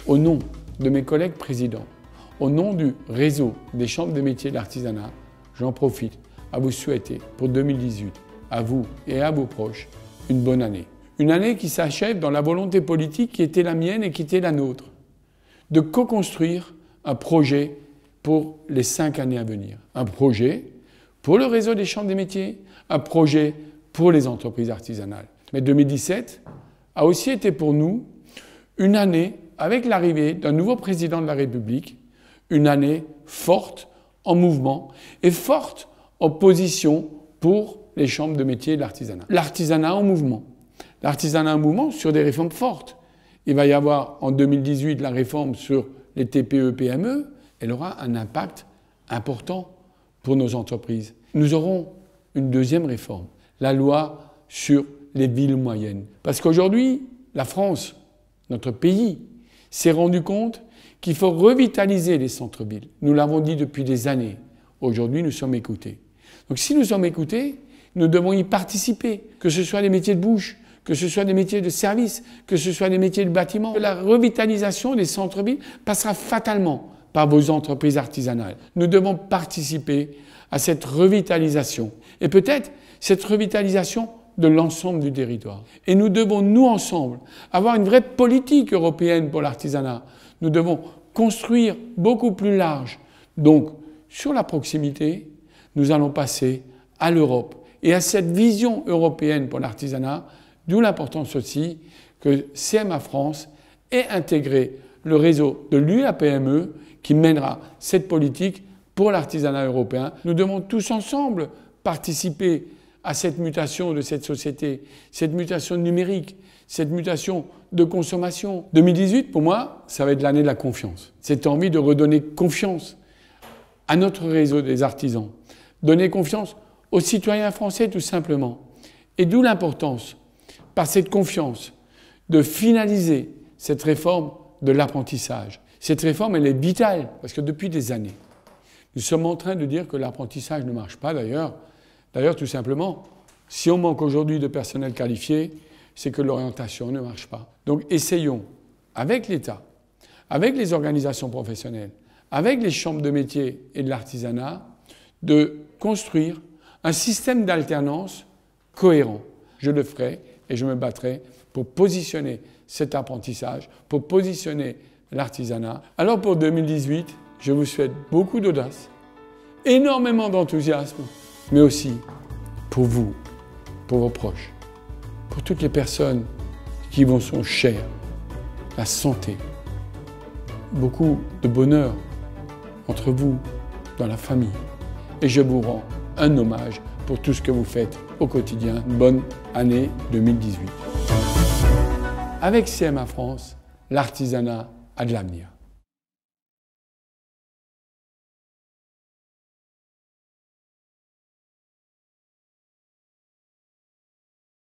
Au nom de mes collègues présidents, au nom du réseau des chambres de métiers de l'artisanat, j'en profite à vous souhaiter pour 2018, à vous et à vos proches, une bonne année. Une année qui s'achève dans la volonté politique qui était la mienne et qui était la nôtre, de co-construire un projet pour les 5 années à venir. Un projet pour le réseau des chambres des métiers, un projet pour les entreprises artisanales. Mais 2017 a aussi été pour nous une année avec l'arrivée d'un nouveau président de la République, une année forte en mouvement et forte en position pour les chambres de métiers et de l'artisanat. L'artisanat en mouvement. L'artisanat en mouvement sur des réformes fortes. Il va y avoir en 2018 la réforme sur les TPE-PME. Elle aura un impact important pour nos entreprises. Nous aurons une deuxième réforme, la loi sur les villes moyennes. Parce qu'aujourd'hui, la France, notre pays, s'est rendu compte qu'il faut revitaliser les centres-villes. Nous l'avons dit depuis des années. Aujourd'hui, nous sommes écoutés. Donc si nous sommes écoutés, nous devons y participer, que ce soit les métiers de bouche, que ce soit des métiers de service, que ce soit des métiers de bâtiment. La revitalisation des centres-villes passera fatalement par vos entreprises artisanales. Nous devons participer à cette revitalisation. Et peut-être cette revitalisation de l'ensemble du territoire. Et nous devons, nous ensemble, avoir une vraie politique européenne pour l'artisanat. Nous devons construire beaucoup plus large. Donc, sur la proximité, nous allons passer à l'Europe et à cette vision européenne pour l'artisanat, d'où l'importance aussi que CMA France ait intégré le réseau de l'UAPME qui mènera cette politique pour l'artisanat européen. Nous devons tous ensemble participer à cette mutation de cette société, cette mutation numérique, cette mutation de consommation. 2018, pour moi, ça va être l'année de la confiance. Cette envie de redonner confiance à notre réseau des artisans, donner confiance aux citoyens français tout simplement. Et d'où l'importance, par cette confiance, de finaliser cette réforme de l'apprentissage. Cette réforme, elle est vitale, parce que depuis des années, nous sommes en train de dire que l'apprentissage ne marche pas d'ailleurs. D'ailleurs, tout simplement, si on manque aujourd'hui de personnel qualifié, c'est que l'orientation ne marche pas. Donc essayons, avec l'État, avec les organisations professionnelles, avec les chambres de métiers et de l'artisanat, de construire un système d'alternance cohérent. Je le ferai et je me battrai pour positionner cet apprentissage, pour positionner l'artisanat. Alors pour 2018, je vous souhaite beaucoup d'audace, énormément d'enthousiasme, mais aussi pour vous, pour vos proches, pour toutes les personnes qui vous sont chères, la santé, beaucoup de bonheur entre vous, dans la famille. Et je vous rends un hommage pour tout ce que vous faites au quotidien. Bonne année 2018. Avec CMA France, l'artisanat a de l'avenir.